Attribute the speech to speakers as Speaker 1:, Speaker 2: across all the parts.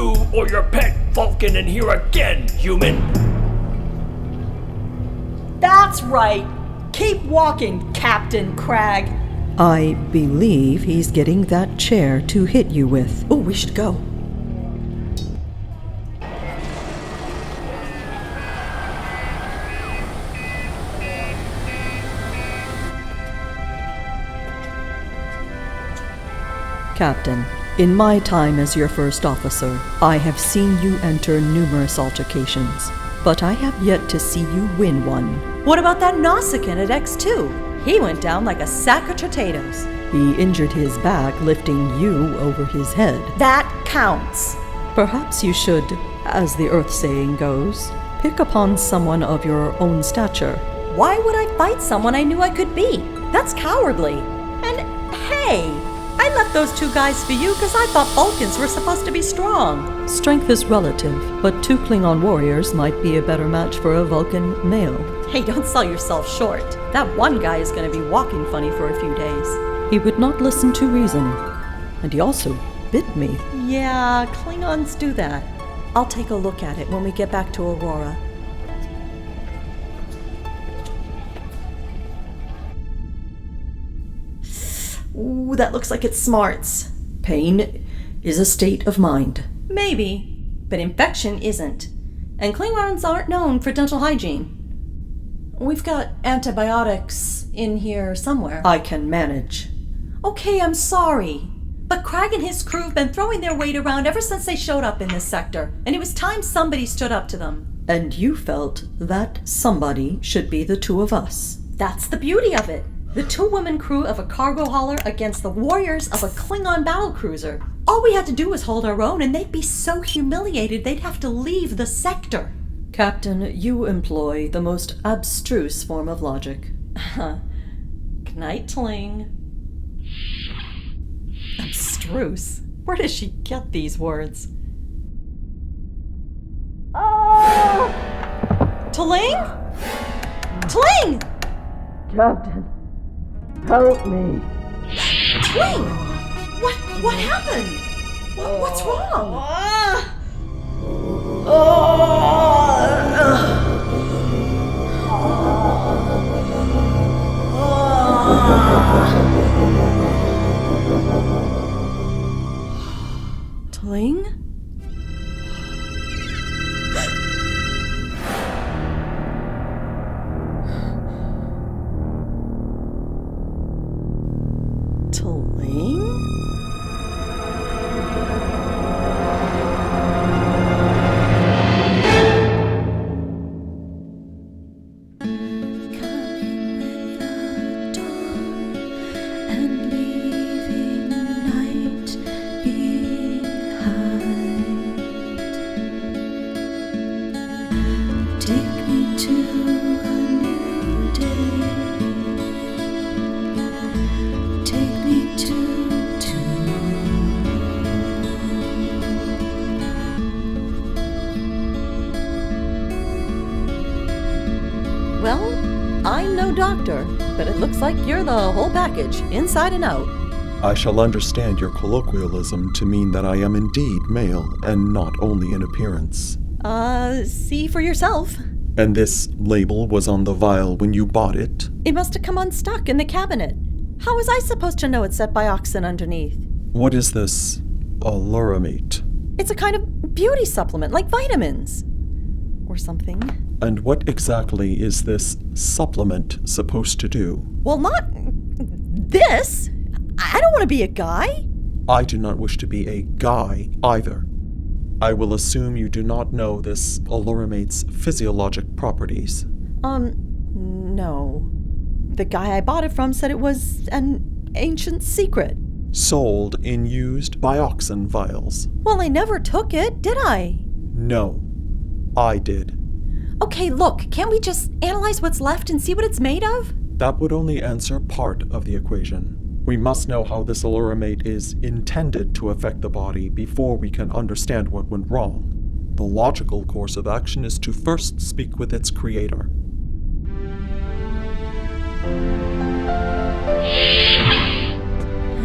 Speaker 1: you or your pet Vulcan in here again, human!
Speaker 2: That's right! Keep walking, Captain Krag!
Speaker 3: I believe he's getting that chair to hit you with.
Speaker 2: Oh, we should go.
Speaker 3: Captain, in my time as your first officer, I have seen you enter numerous altercations, but I have yet to see you win one.
Speaker 2: What about that Nausicaan at X2? He went down like a sack of potatoes.
Speaker 3: He injured his back lifting you over his head.
Speaker 2: That counts.
Speaker 3: Perhaps you should, as the Earth saying goes, pick upon someone of your own stature.
Speaker 2: Why would I fight someone I knew I could beat? That's cowardly. And hey, I left those two guys for you because I thought Vulcans were supposed to be strong.
Speaker 3: Strength is relative, but two Klingon warriors might be a better match for a Vulcan male.
Speaker 2: Hey, don't sell yourself short. That one guy is going to be walking funny for a few days.
Speaker 3: He would not listen to reason, and he also bit me.
Speaker 2: Yeah, Klingons do that. I'll take a look at it when we get back to Aurora. Ooh, that looks like it smarts.
Speaker 3: Pain is a state of mind.
Speaker 2: Maybe, but infection isn't. And Klingons aren't known for dental hygiene. We've got antibiotics in here somewhere.
Speaker 3: I can manage.
Speaker 2: Okay, I'm sorry. But Krag and his crew have been throwing their weight around ever since they showed up in this sector, and it was time somebody stood up to them.
Speaker 3: And you felt that somebody should be the two of us.
Speaker 2: That's the beauty of it. The two-woman crew of a cargo hauler against the warriors of a Klingon battlecruiser. All we had to do was hold our own, and they'd be so humiliated they'd have to leave the sector.
Speaker 3: Captain, you employ the most abstruse form of logic.
Speaker 2: Knightling. Abstruse? Where does she get these words? Oh! Tling? Tling!
Speaker 3: Captain, help me.
Speaker 2: Tling! What happened? What's wrong? Tling? Tling? Well, I'm no doctor, but it looks like you're the whole package, inside and out.
Speaker 4: I shall understand your colloquialism to mean that I am indeed male, and not only in appearance.
Speaker 2: See for yourself.
Speaker 4: And this label was on the vial when you bought it?
Speaker 2: It must have come unstuck in the cabinet. How was I supposed to know it said bioxin underneath?
Speaker 4: What is this Alluramate?
Speaker 2: It's a kind of beauty supplement, like vitamins. Or something.
Speaker 4: And what exactly is this supplement supposed to do?
Speaker 2: Well, not this. I don't want to be a guy.
Speaker 4: I do not wish to be a guy either. I will assume you do not know this Alluramate's physiologic properties.
Speaker 2: No. The guy I bought it from said it was an ancient secret.
Speaker 4: Sold in used bioxin vials.
Speaker 2: Well, I never took it, did I?
Speaker 4: No, I did.
Speaker 2: Okay, look, can't we just analyze what's left and see what it's made of?
Speaker 4: That would only answer part of the equation. We must know how this Alluramate is intended to affect the body before we can understand what went wrong. The logical course of action is to first speak with its creator.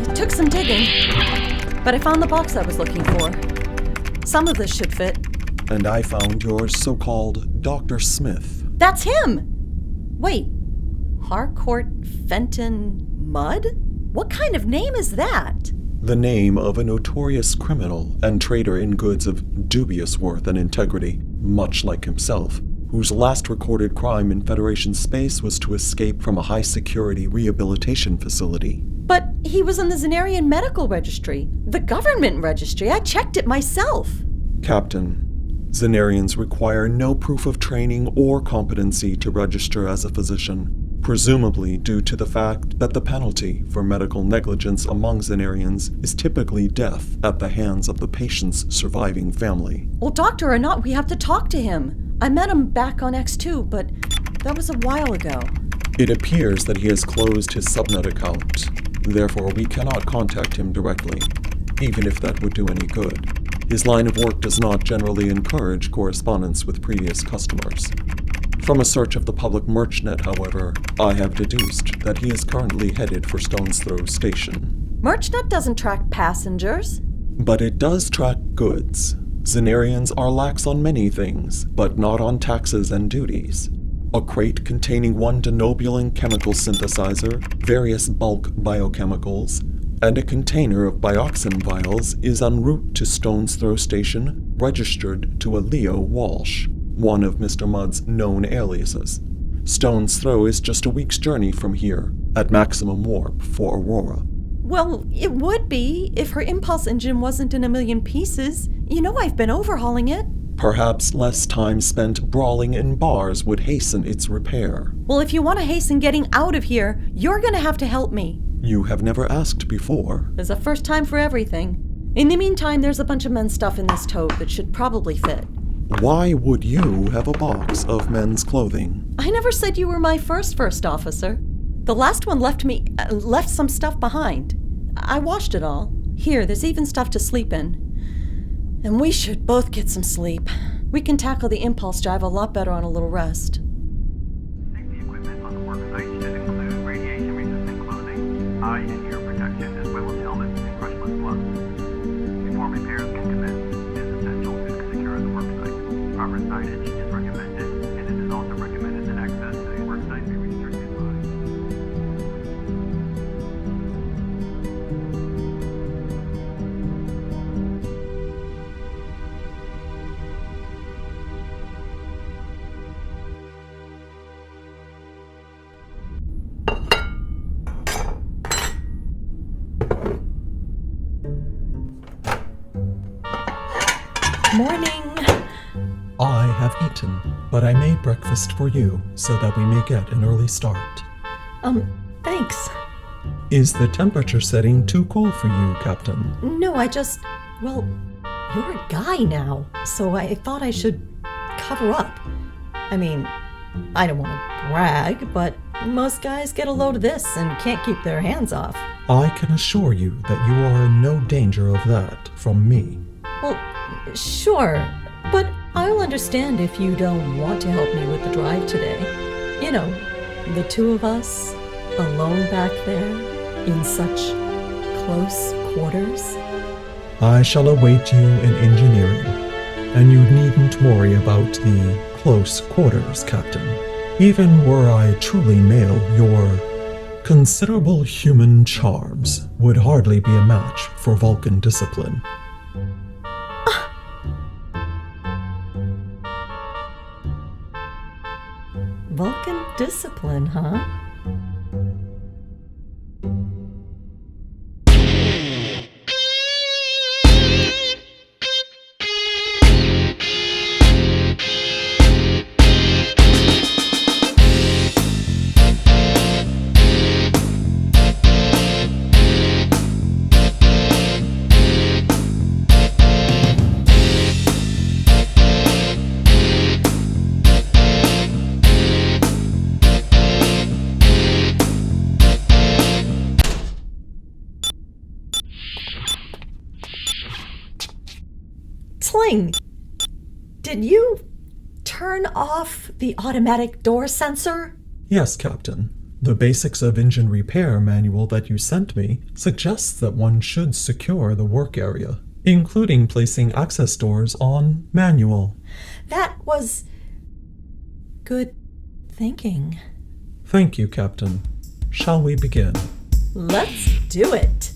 Speaker 2: It took some digging, but I found the box I was looking for. Some of this should fit.
Speaker 4: And I found your so-called Dr. Smith.
Speaker 2: That's him! Wait, Harcourt Fenton Mudd? What kind of name is that?
Speaker 4: The name of a notorious criminal and trader in goods of dubious worth and integrity, much like himself, whose last recorded crime in Federation space was to escape from a high-security rehabilitation facility.
Speaker 2: But he was in the Xenarian Medical Registry, the government registry. I checked it myself.
Speaker 4: Captain, Xenarians require no proof of training or competency to register as a physician, presumably due to the fact that the penalty for medical negligence among Xenarians is typically death at the hands of the patient's surviving family.
Speaker 2: Well, doctor or not, we have to talk to him. I met him back on X2, but that was a while ago.
Speaker 4: It appears that he has closed his subnet account. Therefore, we cannot contact him directly, even if that would do any good. His line of work does not generally encourage correspondence with previous customers. From a search of the public merchnet, however, I have deduced that he is currently headed for Stone's Throw Station.
Speaker 2: Merchnet doesn't track passengers.
Speaker 4: But it does track goods. Xenarians are lax on many things, but not on taxes and duties. A crate containing one denobulin chemical synthesizer, various bulk biochemicals, and a container of bioxin vials is en route to Stone's Throw Station, registered to a Leo Walsh, one of Mr. Mudd's known aliases. Stone's Throw is just a week's journey from here, at maximum warp for Aurora.
Speaker 2: Well, it would be if her impulse engine wasn't in a million pieces. You know I've been overhauling it.
Speaker 4: Perhaps less time spent brawling in bars would hasten its repair.
Speaker 2: Well, if you want to hasten getting out of here, you're going to have to help me.
Speaker 4: You have never asked before.
Speaker 2: There's a first time for everything. In the meantime, there's a bunch of men's stuff in this tote that should probably fit.
Speaker 4: Why would you have a box of men's clothing?
Speaker 2: I never said you were my first officer. The last one left some stuff behind. I washed it all. Here, there's even stuff to sleep in. And we should both get some sleep. We can tackle the impulse drive a lot better on a little rest.
Speaker 5: Safety equipment on the work site should include radiation-resistant clothing, eye and ear protection, as well as helmets and brushless gloves. Before repairs can commence, it is essential to secure the work site. Proper signage is recommended, and it is also recommended that access to the work site be restricted by.
Speaker 2: Morning.
Speaker 4: I have eaten, but I made breakfast for you so that we may get an early start.
Speaker 2: Thanks.
Speaker 4: Is the temperature setting too cold for you, Captain?
Speaker 2: No, well, you're a guy now, so I thought I should cover up. I mean, I don't want to brag, but most guys get a load of this and can't keep their hands off.
Speaker 4: I can assure you that you are in no danger of that from me.
Speaker 2: Well, sure, but I'll understand if you don't want to help me with the drive today. You know, the two of us, alone back there, in such close quarters.
Speaker 4: I shall await you in engineering, and you needn't worry about the close quarters, Captain. Even were I truly male, your considerable human charms would hardly be a match for Vulcan discipline.
Speaker 2: Vulcan discipline, huh? Sling, did you turn off the automatic door sensor?
Speaker 4: Yes, Captain. The Basics of Engine Repair manual that you sent me suggests that one should secure the work area. including placing access doors on manual.
Speaker 2: That was good thinking.
Speaker 4: Thank you, Captain. Shall we begin?
Speaker 2: Let's do it.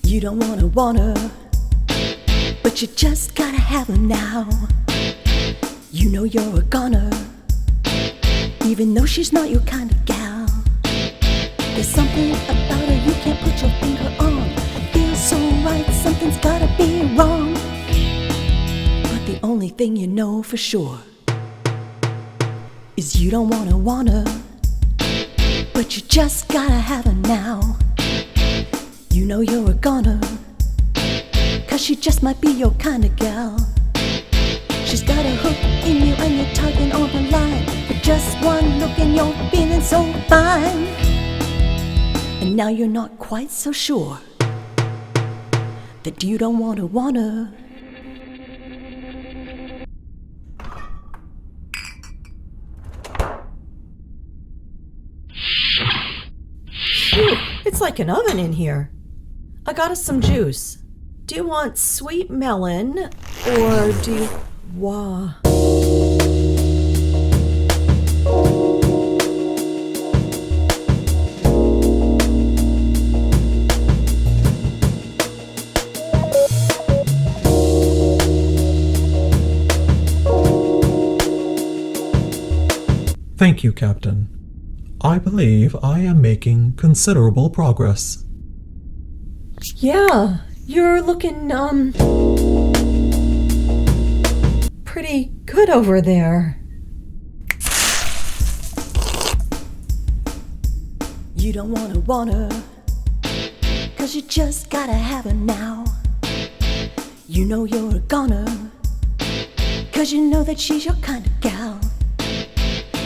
Speaker 2: You don't wanna, but you just gotta have her now. You know you're a goner, even though she's not your kind of gal. There's something about her you can't put your finger on. Feels so right, something's gotta be wrong. But the only thing you know for sure is you don't wanna, but you just gotta have her now. You know you're a goner, 'cause she just might be your kind of gal. She's got a hook in you and you're tugging on the line. With just one look and you're feeling so fine. And now you're not quite so sure that you don't wanna. Phew, it's like an oven in here. I got us some juice. Do you want sweet melon or do you... Wow.
Speaker 4: Thank you, Captain. I believe I am making considerable progress.
Speaker 2: Yeah, you're looking, pretty good over there. You don't wanna, 'cause you just gotta have her now. You know you're a goner, 'cause you know that she's your kind of gal.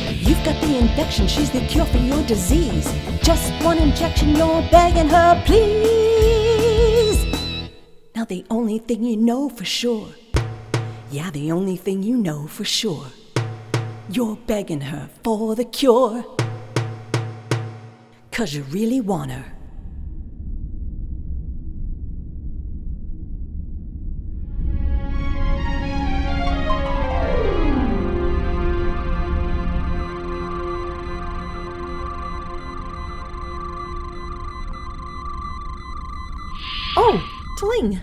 Speaker 2: You've got the infection, she's the cure for your disease. Just one injection, you're begging her, please. Now the only thing you know for sure, yeah, the only thing you know for sure, you're begging her for the cure, 'cause you really want her. Oh, Tling!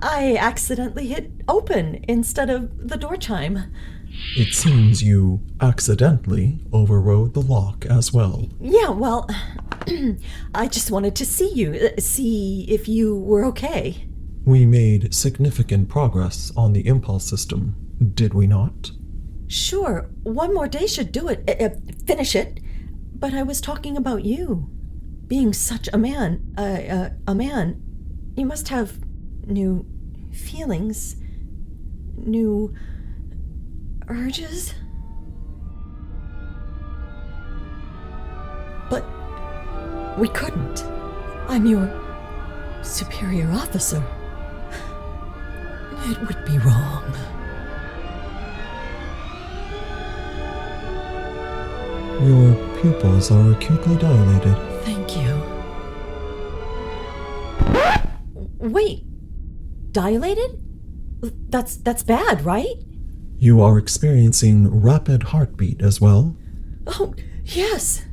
Speaker 2: I accidentally hit open instead of the door chime.
Speaker 4: It seems you accidentally overrode the lock as well.
Speaker 2: Yeah, well, I just wanted to see you, see if you were okay.
Speaker 4: We made significant progress on the impulse system, did we not?
Speaker 2: Sure, one more day should do it, finish it. But I was talking about you. Being such a man, you must have new feelings, new urges. But we couldn't. I'm your superior officer. It would be wrong.
Speaker 4: Your pupils are acutely dilated.
Speaker 2: Thank you. Wait, dilated? That's bad, right?
Speaker 4: You are experiencing rapid heartbeat as well.
Speaker 2: Oh, yes.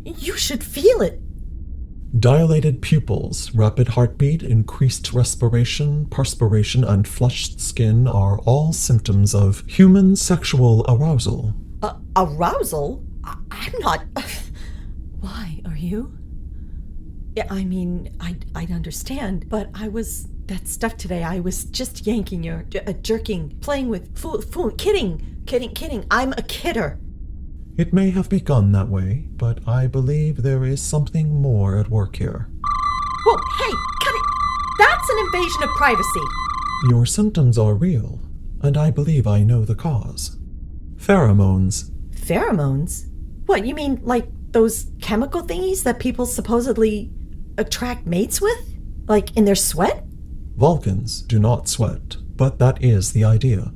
Speaker 2: You should feel it.
Speaker 4: Dilated pupils, rapid heartbeat, increased respiration, perspiration, and flushed skin are all symptoms of human sexual arousal.
Speaker 2: Arousal? I'm not... Why, are you? Yeah, I mean, I'd understand, but that stuff today, I was just yanking your, jerking, playing with, kidding. I'm a kidder.
Speaker 4: It may have begun that way, but I believe there is something more at work here.
Speaker 2: Whoa, hey, cut it! That's an invasion of privacy.
Speaker 4: Your symptoms are real, and I believe I know the cause. Pheromones.
Speaker 2: Pheromones? What, you mean like those chemical thingies that people supposedly attract mates with? Like in their sweat?
Speaker 4: Vulcans do not sweat, but that is the idea.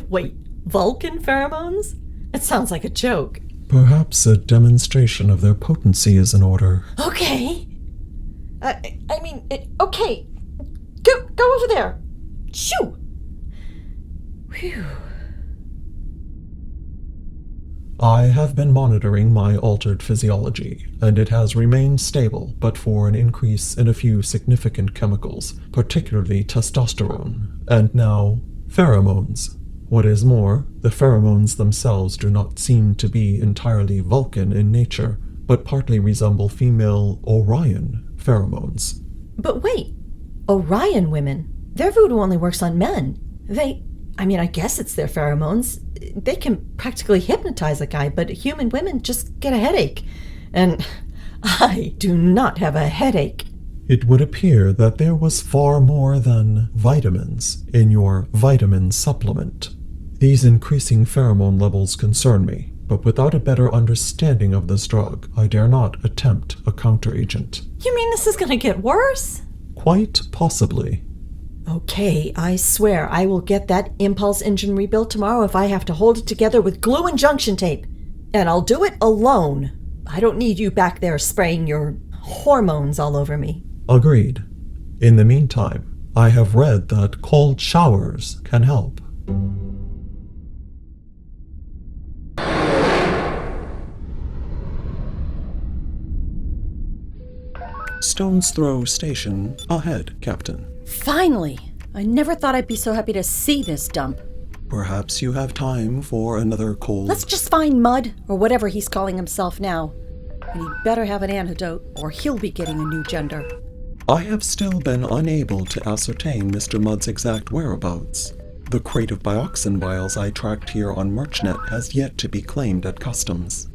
Speaker 2: Wait, Vulcan pheromones? It sounds like a joke.
Speaker 4: Perhaps a demonstration of their potency is in order.
Speaker 2: Okay. Okay. Go over there. Shoo! Whew.
Speaker 4: I have been monitoring my altered physiology, and it has remained stable but for an increase in a few significant chemicals, particularly testosterone, and now pheromones. What is more, the pheromones themselves do not seem to be entirely Vulcan in nature, but partly resemble female Orion pheromones.
Speaker 2: But wait, Orion women, their voodoo only works on men. I guess it's their pheromones. They can practically hypnotize a guy, but human women just get a headache. And I do not have a headache.
Speaker 4: It would appear that there was far more than vitamins in your vitamin supplement. These increasing pheromone levels concern me, but without a better understanding of this drug, I dare not attempt a counteragent.
Speaker 2: You mean this is going to get worse?
Speaker 4: Quite possibly.
Speaker 2: Okay, I swear I will get that impulse engine rebuilt tomorrow if I have to hold it together with glue and junction tape. And I'll do it alone. I don't need you back there spraying your hormones all over me.
Speaker 4: Agreed. In the meantime, I have read that cold showers can help. Stone's Throw Station ahead, Captain.
Speaker 2: Finally! I never thought I'd be so happy to see this dump.
Speaker 4: Perhaps you have time for another cold...
Speaker 2: Let's just find Mud, or whatever he's calling himself now. And he better have an antidote, or he'll be getting a new gender.
Speaker 4: I have still been unable to ascertain Mr. Mudd's exact whereabouts. The crate of bioxin vials I tracked here on MerchNet has yet to be claimed at customs.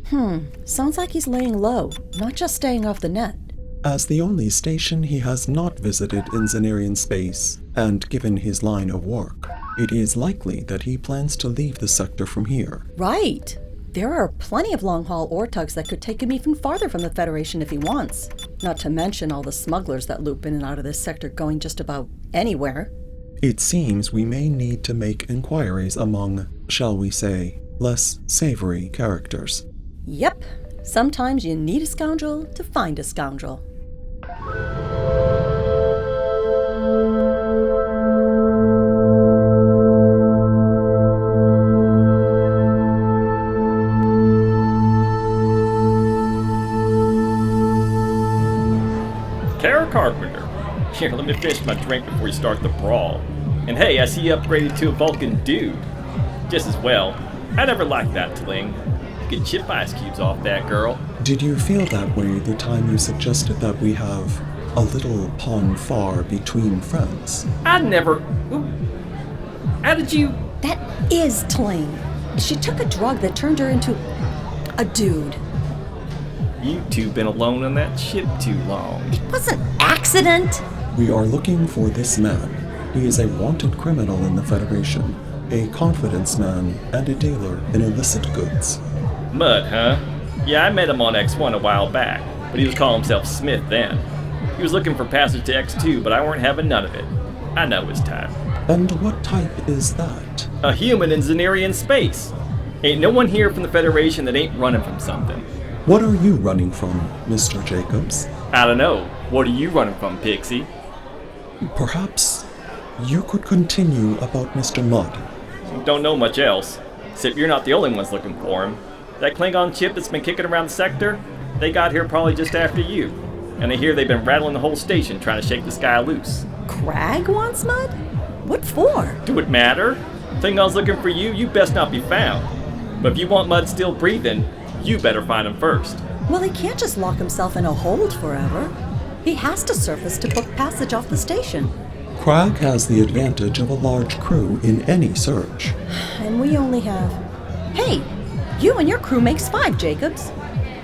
Speaker 2: Sounds like he's laying low, not just staying off the net.
Speaker 4: As the only station he has not visited in Xenarian space, and given his line of work, it is likely that he plans to leave the sector from here.
Speaker 2: Right. There are plenty of long-haul ore tugs that could take him even farther from the Federation if he wants. Not to mention all the smugglers that loop in and out of this sector going just about anywhere.
Speaker 4: It seems we may need to make inquiries among, shall we say, less savory characters.
Speaker 2: Yep. Sometimes you need a scoundrel to find a scoundrel.
Speaker 1: Carpenter. Here, let me finish my drink before we start the brawl. And hey, I see you upgraded to a Vulcan dude. Just as well. I never liked that Tling. You could chip ice cubes off that girl.
Speaker 4: Did you feel that way the time you suggested that we have a little pond far between friends?
Speaker 1: I never... How did you...
Speaker 2: That is Tling. She took a drug that turned her into a dude.
Speaker 1: You two been alone on that ship too long.
Speaker 2: It was an accident.
Speaker 4: We are looking for this man. He is a wanted criminal in the Federation, a confidence man, and a dealer in illicit goods.
Speaker 1: Mud, huh? Yeah, I met him on X1 a while back, but he was calling himself Smith then. He was looking for passage to X2, but I weren't having none of it. I know his type.
Speaker 4: And what type is that?
Speaker 1: A human in Xenarian space. Ain't no one here from the Federation that ain't running from something.
Speaker 4: What are you running from, Mr. Jacobs?
Speaker 1: I don't know. What are you running from, Pixie?
Speaker 4: Perhaps you could continue about Mr. Mudd.
Speaker 1: Don't know much else, except you're not the only ones looking for him. That Klingon ship that's been kicking around the sector, they got here probably just after you. And I hear they've been rattling the whole station trying to shake the sky loose.
Speaker 2: Krag wants Mud? What for?
Speaker 1: Do it matter? Klingon's looking for you, you best not be found. But if you want Mud still breathing, you better find him first.
Speaker 2: Well, he can't just lock himself in a hold forever. He has to surface to book passage off the station.
Speaker 4: Krag has the advantage of a large crew in any search.
Speaker 2: And we only have... Hey, you and your crew makes 5, Jacobs.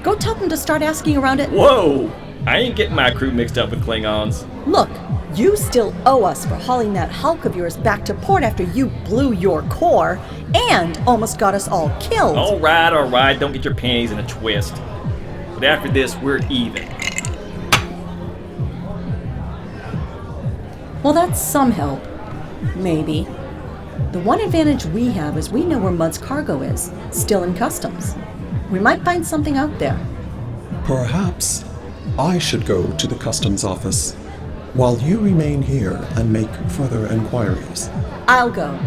Speaker 2: Go tell them to start asking around it.
Speaker 1: Whoa! I ain't getting my crew mixed up with Klingons.
Speaker 2: Look, you still owe us for hauling that Hulk of yours back to port after you blew your core and almost got us all killed.
Speaker 1: All right, don't get your panties in a twist. But after this, we're even.
Speaker 2: Well, that's some help. Maybe. The one advantage we have is we know where Mud's cargo is, still in customs. We might find something out there.
Speaker 4: Perhaps I should go to the customs office, while you remain here and make further inquiries.
Speaker 2: I'll go.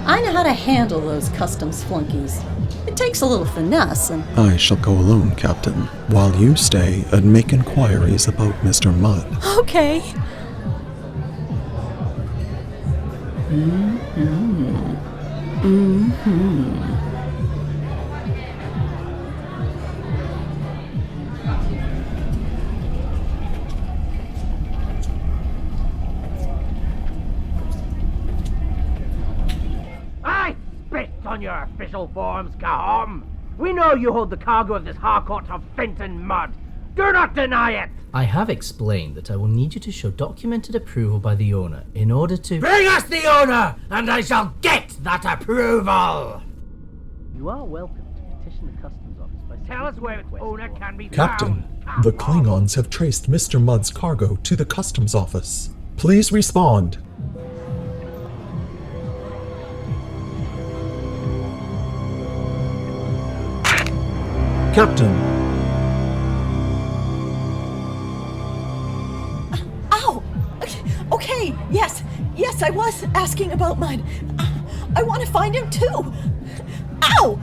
Speaker 2: I know how to handle those customs flunkies. It takes a little finesse and...
Speaker 4: I shall go alone, Captain, while you stay and make inquiries about Mr. Mudd.
Speaker 2: Okay.
Speaker 6: I spit on your official forms, Cahom. We know you hold the cargo of this Harcourt of Fenton Mud. Do not deny it!
Speaker 7: I have explained that I will need you to show documented approval by the owner in order to...
Speaker 6: Bring us the owner, and I shall get that approval! You are welcome to petition the customs office by... Tell us where its owner can be
Speaker 4: Captain,
Speaker 6: found.
Speaker 4: the Klingons have traced Mr. Mudd's cargo to the customs office. Please respond. Captain,
Speaker 2: Ow! Okay, yes, I was asking about Mudd. I want to find him too. Ow!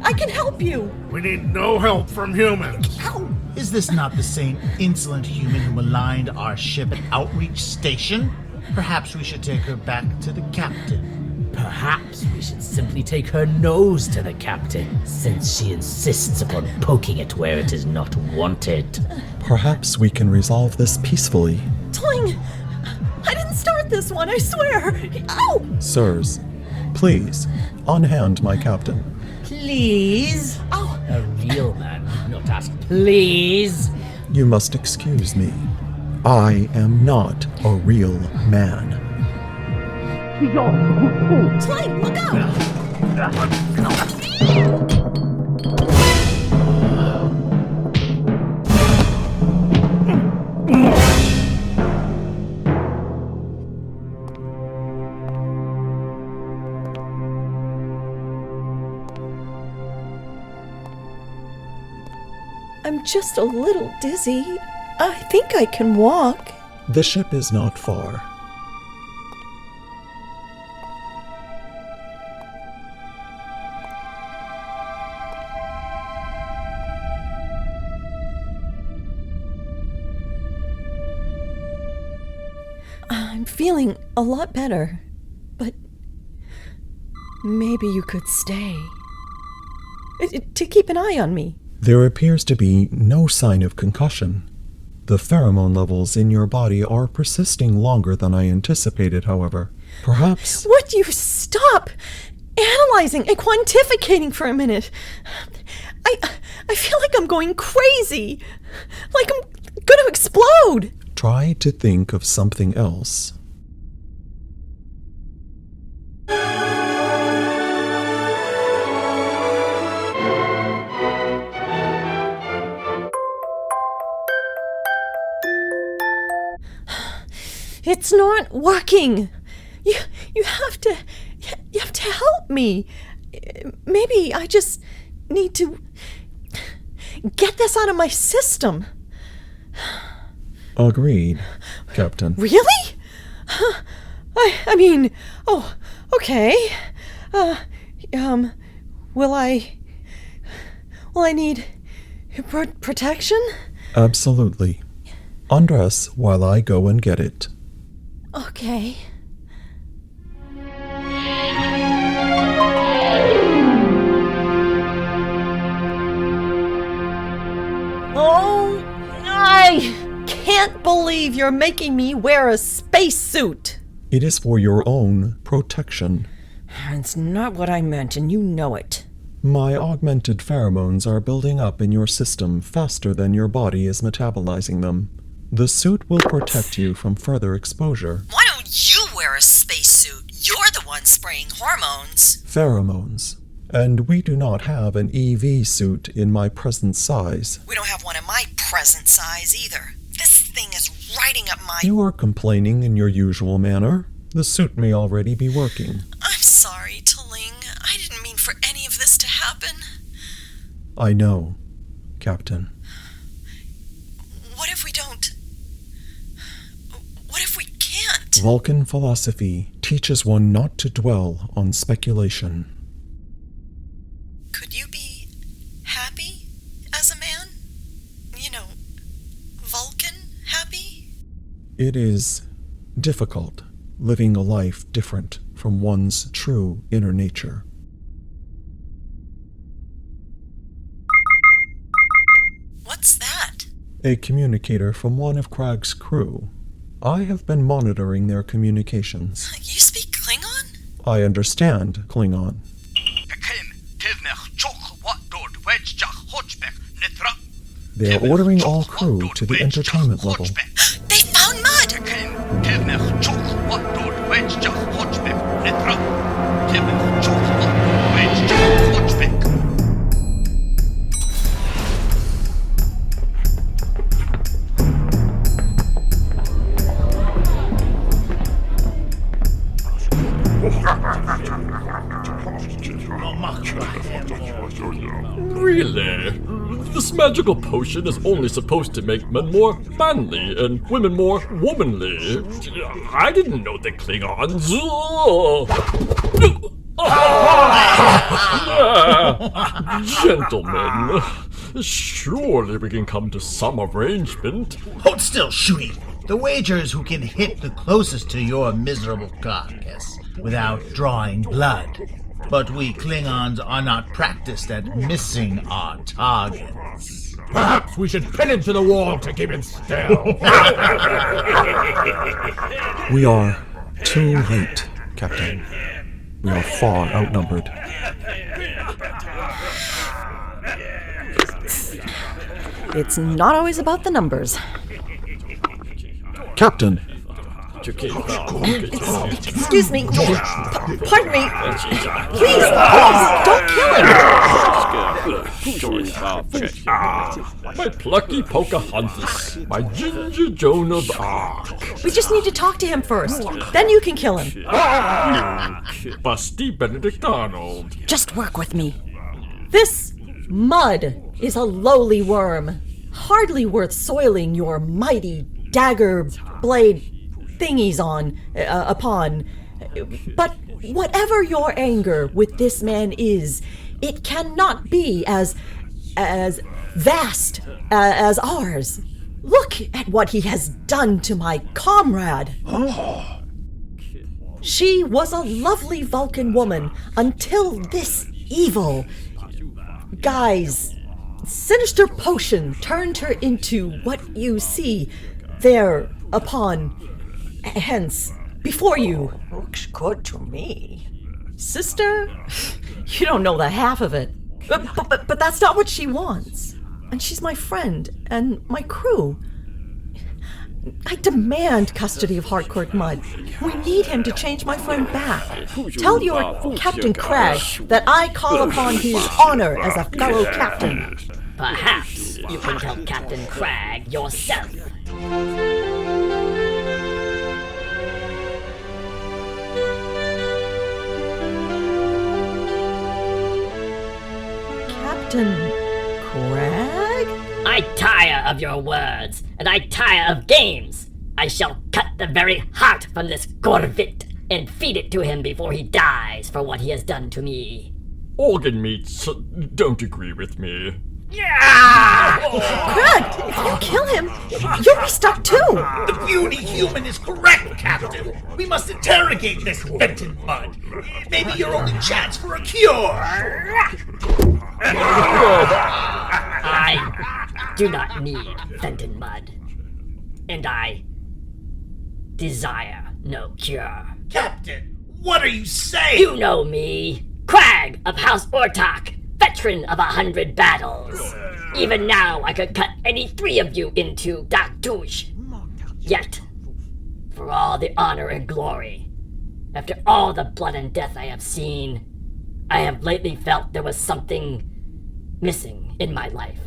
Speaker 2: I can help you.
Speaker 8: We need no help from humans.
Speaker 2: Ow!
Speaker 9: Is this not the same insolent human who maligned our ship at Outreach Station? Perhaps we should take her back to the captain.
Speaker 7: Perhaps we should simply take her nose to the captain, since she insists upon poking it where it is not wanted.
Speaker 4: perhaps we can resolve this peacefully.
Speaker 2: Tling! I didn't start this one, I swear! Ow!
Speaker 4: Sirs, please, unhand my captain.
Speaker 7: Please?
Speaker 2: Ow!
Speaker 7: A real man would not ask please.
Speaker 4: You must excuse me. I am not a real man.
Speaker 2: Tling, look out! I'm just a little dizzy. I think I can walk.
Speaker 4: The ship is not far.
Speaker 2: I'm feeling a lot better, but maybe you could stay. To keep an eye on me.
Speaker 4: There appears to be no sign of concussion. The pheromone levels in your body are persisting longer than I anticipated, however. Perhaps...
Speaker 2: Would you stop analyzing and quantificating for a minute? I feel like I'm going crazy. Like I'm going to explode.
Speaker 4: Try to think of something else.
Speaker 2: It's not working. You have to help me. Maybe I just need to get this out of my system.
Speaker 4: Agreed, Captain.
Speaker 2: Really? I mean, oh, okay. Will I need protection?
Speaker 4: Absolutely. Undress while I go and get it.
Speaker 2: Okay. Oh, I can't believe you're making me wear a spacesuit.
Speaker 4: It is for your own protection.
Speaker 2: It's not what I meant, and you know it.
Speaker 4: My augmented pheromones are building up in your system faster than your body is metabolizing them. The suit will protect you from further exposure.
Speaker 2: Why don't you wear a spacesuit? You're the one spraying hormones.
Speaker 4: Pheromones. And we do not have an EV suit in my present size.
Speaker 2: We don't have one in my present size either. This thing is riding up my...
Speaker 4: You are complaining in your usual manner. The suit may already be working.
Speaker 2: I'm sorry, Tling. I didn't mean for any of this to happen.
Speaker 4: I know, Captain. Vulcan philosophy teaches one not to dwell on speculation.
Speaker 2: Could you be happy as a man? You know, Vulcan happy?
Speaker 4: It is difficult living a life different from one's true inner nature.
Speaker 2: What's that?
Speaker 4: A communicator from one of Krag's crew. I have been monitoring their communications.
Speaker 2: You speak Klingon?
Speaker 4: I understand Klingon. They are ordering all crew to the entertainment level.
Speaker 2: They found mud!
Speaker 10: Really? This magical potion is only supposed to make men more manly and women more womanly. I didn't know the Klingons. Gentlemen, surely we can come to some arrangement.
Speaker 9: Hold still, Shooty. The wager is who can hit the closest to your miserable carcass without drawing blood. But we Klingons are not practiced at missing our targets.
Speaker 6: Perhaps we should pin him to the wall to keep him still.
Speaker 4: We are too late, Captain. We are far outnumbered.
Speaker 2: It's not always about the numbers.
Speaker 4: Captain!
Speaker 2: Excuse me. Pardon me. Please, don't kill him.
Speaker 10: My plucky Pocahontas, my Ginger Joan of Arc.
Speaker 2: We just need to talk to him first. Then you can kill him.
Speaker 10: Busty Benedict Arnold.
Speaker 2: Just work with me. This mud is a lowly worm, hardly worth soiling your mighty dagger blade thingies upon. But whatever your anger with this man is, it cannot be as vast as ours. Look at what he has done to my comrade. She was a lovely Vulcan woman until this evil guy's sinister potion turned her into what you see there upon, hence, before you.
Speaker 11: Looks good to me.
Speaker 2: Sister, you don't know the half of it. But that's not what she wants. And she's my friend and my crew. I demand custody of Harcourt Mud. We need him to change my friend back. Tell your Captain Krag that I call upon his honor as a fellow captain.
Speaker 12: Perhaps you can tell Captain Krag yourself.
Speaker 2: Captain Krag?
Speaker 12: I tire of your words, and I tire of games. I shall cut the very heart from this Corvit and feed it to him before he dies for what he has done to me.
Speaker 10: Organ meats don't agree with me.
Speaker 12: Yeah!
Speaker 2: Krag, if you kill him, you'll be stuck too.
Speaker 9: The puny human is correct, Captain. We must interrogate this Fenton Mud. It may be your only chance for a cure.
Speaker 12: I do not need Fenton Mud. And I desire no cure.
Speaker 9: Captain, what are you saying?
Speaker 12: You know me. Krag of House Ortok, veteran of 100 battles. Even now I could cut any 3 of you into Daktouche. Yet, for all the honor and glory, after all the blood and death I have seen, I have lately felt there was something missing in my life.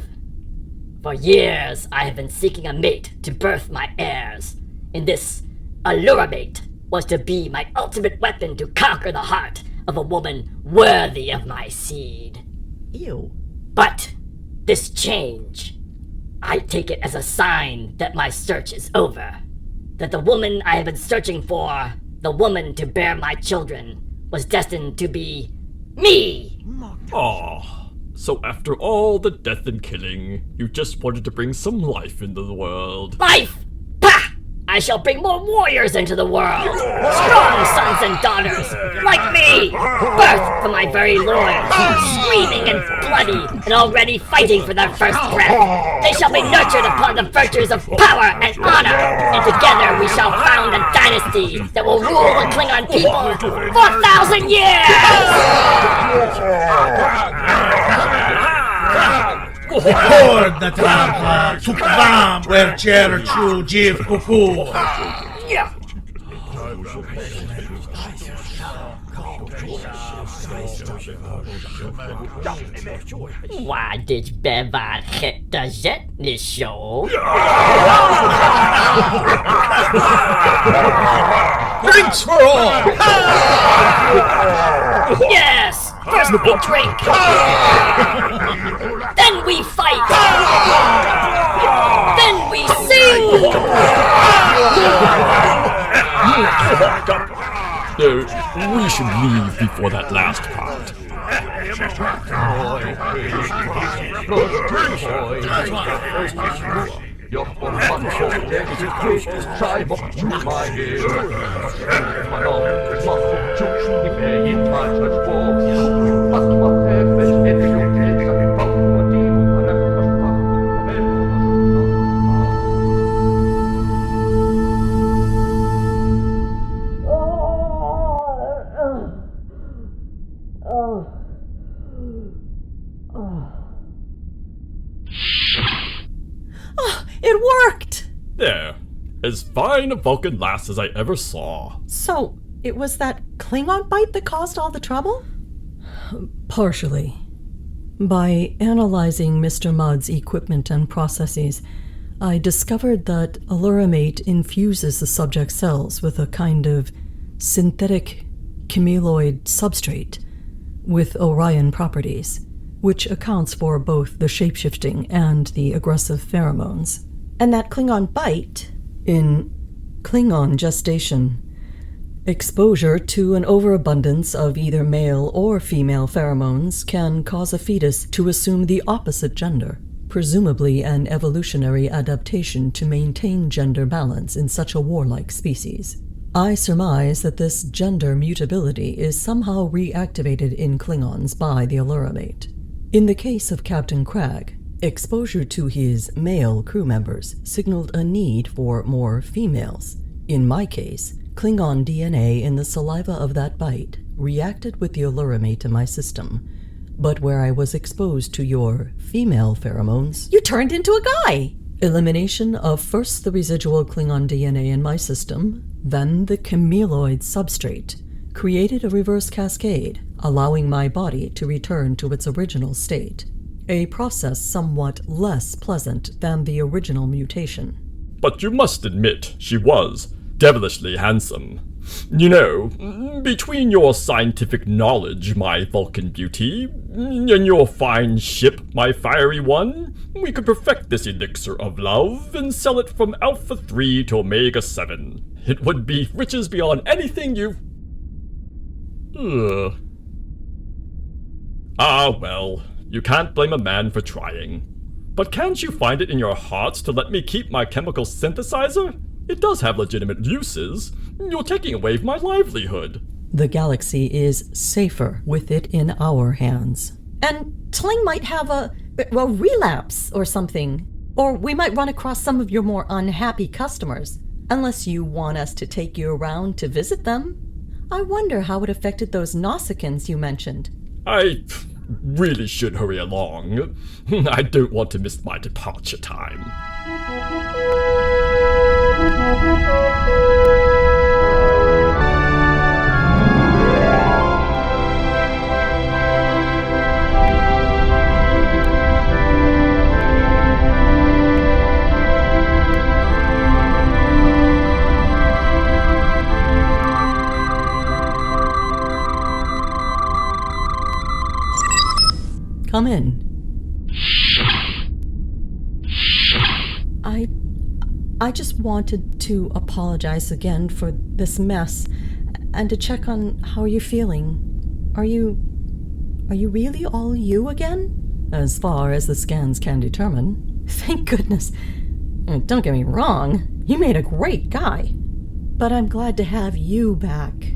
Speaker 12: For years I have been seeking a mate to birth my heirs, and this Allura mate was to be my ultimate weapon to conquer the heart of a woman worthy of my seed.
Speaker 2: Ew.
Speaker 12: But this change, I take it as a sign that my search is over. that the woman I have been searching for, the woman to bear my children, was destined to be me!
Speaker 10: Ah, so after all the death and killing, you just wanted to bring some life into the world.
Speaker 12: Life! Pah! I shall bring more warriors into the world! Strong sons and daughters, like me! Birthed from my very loins, screaming and bloody, and already fighting for their first breath. They shall be nurtured upon the virtues of power and honor, and together we shall found a dynasty that will rule the Klingon people for 1,000 years!
Speaker 9: Hord na trampa, tukvam, wercher chu jiv kuku.
Speaker 12: Why did Bevan hit the Zetnis show?
Speaker 9: Drinks for all!
Speaker 12: Yes! First we drink! Then we fight! Then we sing!
Speaker 10: We should leave before that last part.
Speaker 2: It worked!
Speaker 10: There. As fine a Vulcan lass as I ever saw.
Speaker 2: So, it was that Klingon bite that caused all the trouble?
Speaker 3: Partially. By analyzing Mr. Mudd's equipment and processes, I discovered that Aluramate infuses the subject's cells with a kind of synthetic chemeloid substrate with Orion properties, which accounts for both the shapeshifting and the aggressive pheromones.
Speaker 2: And that Klingon bite?
Speaker 3: In Klingon gestation, exposure to an overabundance of either male or female pheromones can cause a fetus to assume the opposite gender, presumably an evolutionary adaptation to maintain gender balance in such a warlike species. I surmise that this gender mutability is somehow reactivated in Klingons by the Aluramate. In the case of Captain Krag, exposure to his male crew members signaled a need for more females. In my case, Klingon DNA in the saliva of that bite reacted with the Aluramate in my system, but where I was exposed to your female pheromones,
Speaker 2: you turned into a guy!
Speaker 3: Elimination of first the residual Klingon DNA in my system, then the chemeloid substrate, created a reverse cascade, allowing my body to return to its original state. A process somewhat less pleasant than the original mutation.
Speaker 10: But you must admit, she was devilishly handsome. You know, between your scientific knowledge, my Vulcan beauty, and your fine ship, my fiery one, we could perfect this elixir of love and sell it from Alpha 3 to Omega 7. It would be riches beyond anything you've... Ah, well, you can't blame a man for trying. But can't you find it in your hearts to let me keep my chemical synthesizer? It does have legitimate uses. You're taking away my livelihood.
Speaker 3: The galaxy is safer with it in our hands.
Speaker 2: And Tling might have a relapse or something. Or we might run across some of your more unhappy customers. Unless you want us to take you around to visit them. I wonder how it affected those Nausicaans you mentioned.
Speaker 10: I really should hurry along. I don't want to miss my departure time.
Speaker 3: Come in.
Speaker 2: I just wanted
Speaker 3: to apologize again for this mess and to check on how you're feeling. Are you really all you again? As far as the scans can determine. Thank goodness. Don't get me wrong, you made a great guy. But I'm glad to have you back.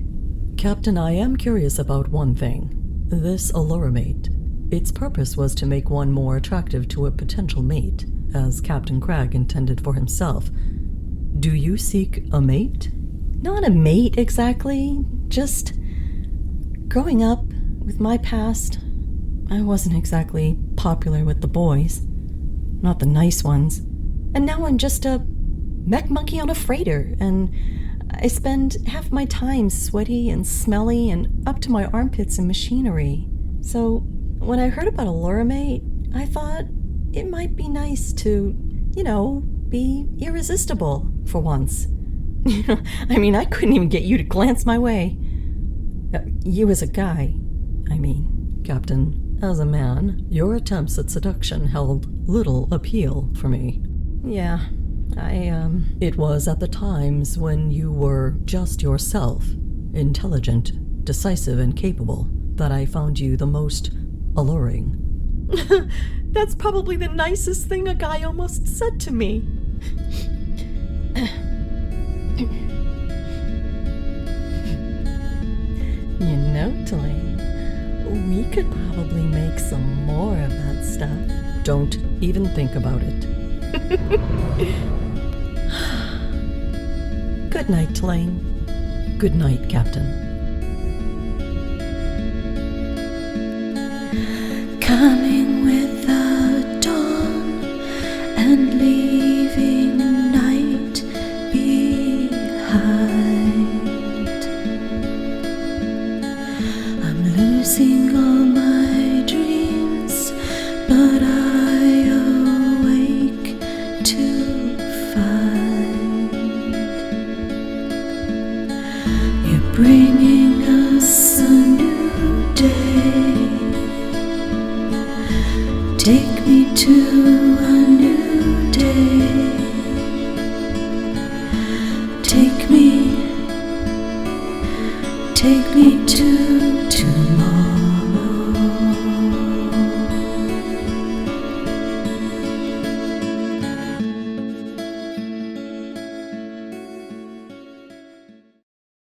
Speaker 3: Captain, I am curious about one thing. This Aurora mate. Its purpose was to make one more attractive to a potential mate, as Captain Krag intended for himself. Do you seek a mate? Not a mate, exactly. Just growing up with my past, I wasn't exactly popular with the boys. Not the nice ones. And now I'm just a mech monkey on a freighter, and I spend half my time sweaty and smelly and up to my armpits in machinery. So when I heard about Aurora mate, I thought it might be nice to, be irresistible for once. I mean, I couldn't even get you to glance my way. You as a guy, I mean. Captain, as a man, your attempts at seduction held little appeal for me. Yeah, it was at the times when you were just yourself, intelligent, decisive, and capable, that I found you the most alluring. That's probably the nicest thing a guy almost said to me. Tulane, we could probably make some more of that stuff. Don't even think about it. Good night, Tulane. Good night, Captain.
Speaker 13: Coming with the dawn and leaving night behind. I'm losing all my dreams, but I awake to find you're bringing us a new day. Take me to a new day. Take me to tomorrow.